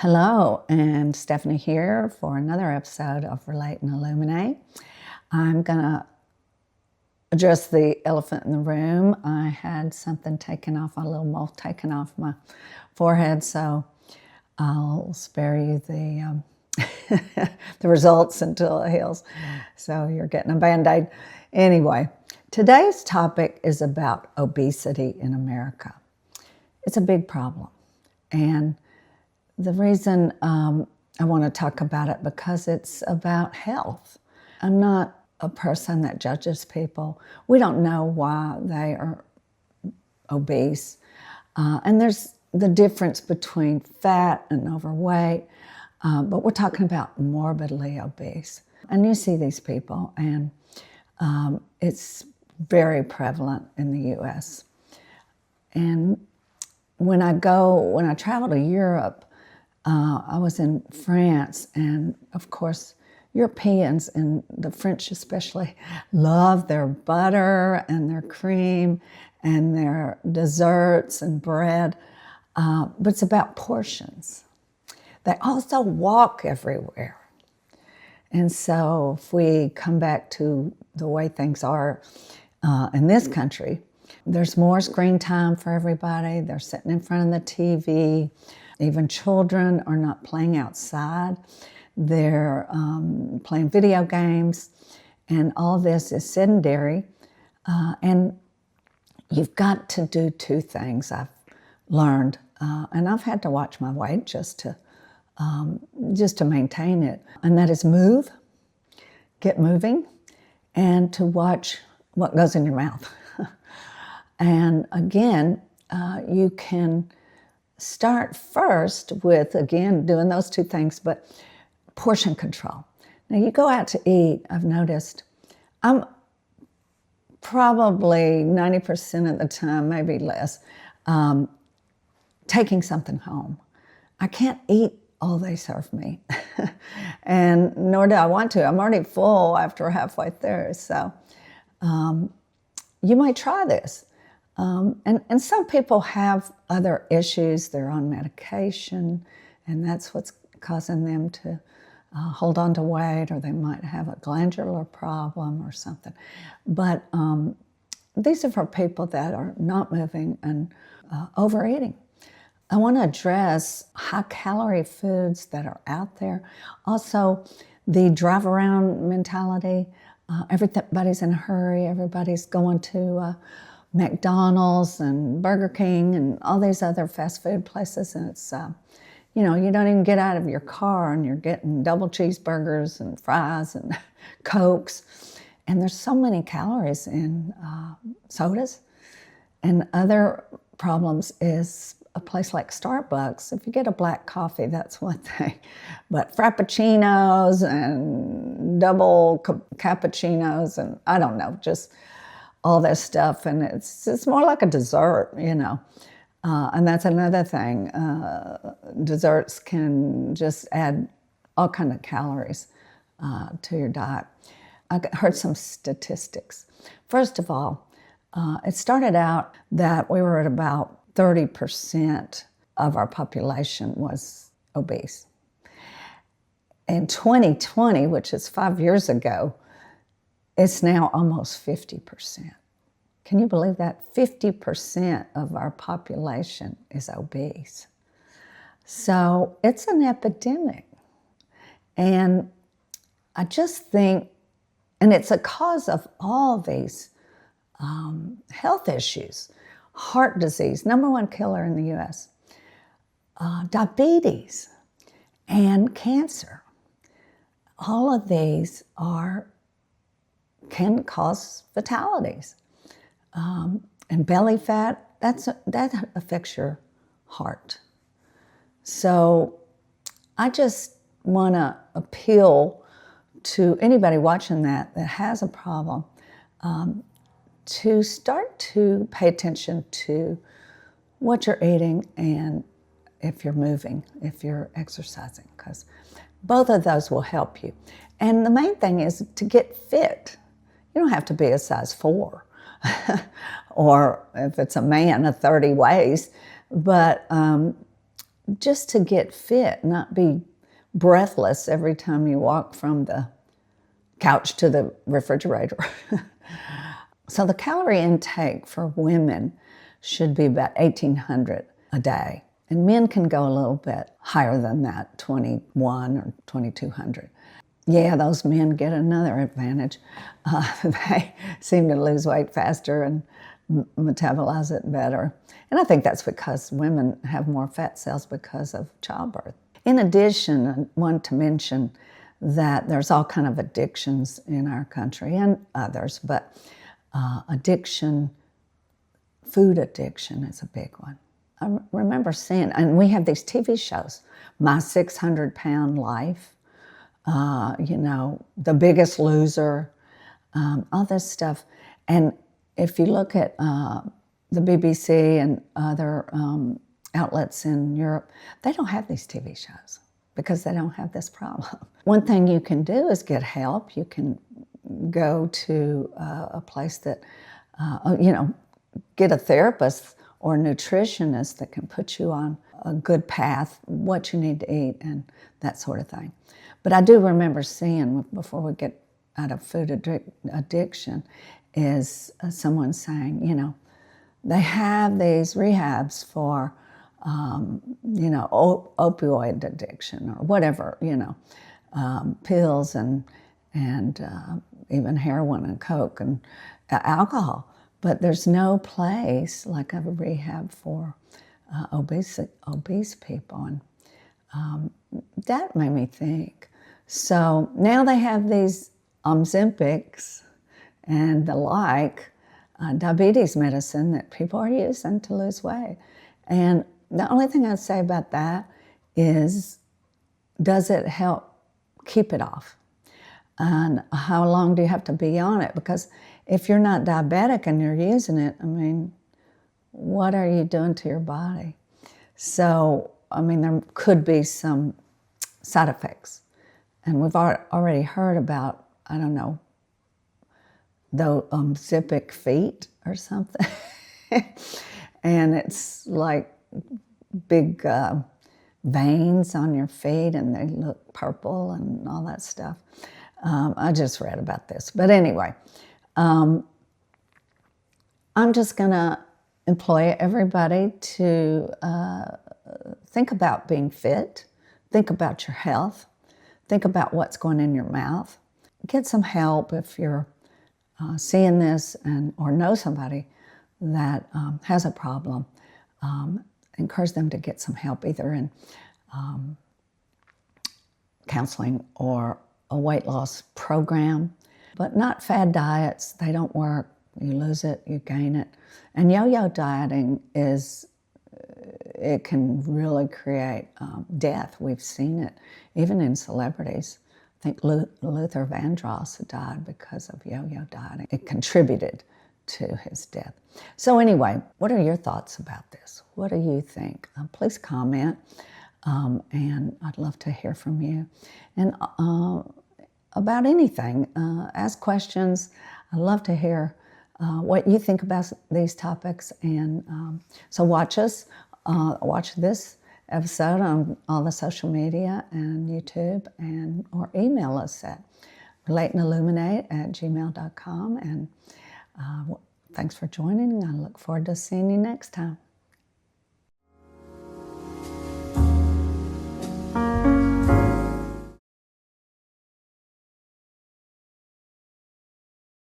Hello, and Stephanie here for another episode of Relate and Illuminate. I'm going to address the elephant in the room. I had something taken off, a little mole taken off my forehead, so I'll spare you the the results until it heals. So you're getting a Band-Aid. Anyway, today's topic is about obesity in America. It's a big problem, and the reason I want to talk about it because it's about health. I'm not a person that judges people. We don't know why they are obese. And there's the difference between fat and overweight, but we're talking about morbidly obese. And you see these people, and it's very prevalent in the US. And when I travel to Europe, I was in France, and of course, Europeans, and the French especially, love their butter and their cream and their desserts and bread, but it's about portions. They also walk everywhere. And so if we come back to the way things are in this country, there's more screen time for everybody. They're sitting in front of the TV. Even children are not playing outside. They're playing video games, and all this is sedentary. And you've got to do two things I've learned, and I've had to watch my weight just to maintain it, and that is move, get moving, and to watch what goes in your mouth. And again, you can start first with, again, doing those two things, but portion control. Now, you go out to eat, I've noticed, I'm probably 90% of the time, maybe less, taking something home. I can't eat all they serve me, and nor do I want to. I'm already full after halfway through, so you might try this. And some people have other issues. They're on medication, and that's what's causing them to hold on to weight, or they might have a glandular problem or something. But these are for people that are not moving and overeating. I want to address high-calorie foods that are out there. Also, the drive-around mentality. Everybody's in a hurry. Everybody's going to McDonald's and Burger King and all these other fast food places, and it's, you don't even get out of your car and you're getting double cheeseburgers and fries and Cokes, and there's so many calories in sodas. And other problems is a place like Starbucks. If you get a black coffee, that's one thing, but frappuccinos and double cappuccinos and I don't know, just all this stuff, and it's more like a dessert, and that's another thing. Desserts can just add all kinds of calories to your diet. I heard some statistics. First of all, it started out that we were at about 30% of our population was obese. In 2020, which is 5 years ago, it's now almost 50%. Can you believe that? 50% of our population is obese. So it's an epidemic. And I just think, and it's a cause of all these health issues. Heart disease, #1 killer in the US. Diabetes and cancer. All of these can cause fatalities. And belly fat, that affects your heart. So I just want to appeal to anybody watching that has a problem to start to pay attention to what you're eating and if you're moving, if you're exercising, because both of those will help you. And the main thing is to get fit. You don't have to be a size 4. Or if it's a man, a 30 waist, but just to get fit, not be breathless every time you walk from the couch to the refrigerator. So the calorie intake for women should be about 1,800 a day. And men can go a little bit higher than that, 21 or 2,200. Yeah, those men get another advantage. They seem to lose weight faster and metabolize it better. And I think that's because women have more fat cells because of childbirth. In addition, I want to mention that there's all kind of addictions in our country and others, but food addiction is a big one. I remember seeing, and we have these TV shows, My 600-Pound Life, The Biggest Loser, all this stuff. And if you look at the BBC and other outlets in Europe, they don't have these TV shows because they don't have this problem. One thing you can do is get help. You can go to a place that, get a therapist or a nutritionist that can put you on a good path, what you need to eat and that sort of thing. But I do remember seeing, before we get out of food addiction, is someone saying, they have these rehabs for, opioid addiction or whatever, pills and even heroin and coke and alcohol. But there's no place like a rehab for obese people. And that made me think. So now they have these Ozempics and the like, diabetes medicine that people are using to lose weight. And the only thing I'd say about that is, does it help keep it off? And how long do you have to be on it? Because if you're not diabetic and you're using it, what are you doing to your body? So, there could be some side effects. And we've already heard about, the Ozempic feet or something. And it's like big veins on your feet and they look purple and all that stuff. I just read about this. But anyway, I'm just going to employ everybody to think about being fit, think about your health, think about what's going in your mouth. Get some help if you're seeing this or know somebody that has a problem. Encourage them to get some help either in counseling or a weight loss program, but not fad diets. They don't work. You lose it, you gain it. And yo-yo dieting it can really create death. We've seen it, even in celebrities. I think Luther Vandross died because of yo-yo dieting. It contributed to his death. So anyway, what are your thoughts about this? What do you think? Please comment, and I'd love to hear from you. And about anything, ask questions. I'd love to hear what you think about these topics. And so watch this episode on all the social media and YouTube, or email us at relateandilluminate@gmail.com. And thanks for joining. I look forward to seeing you next time.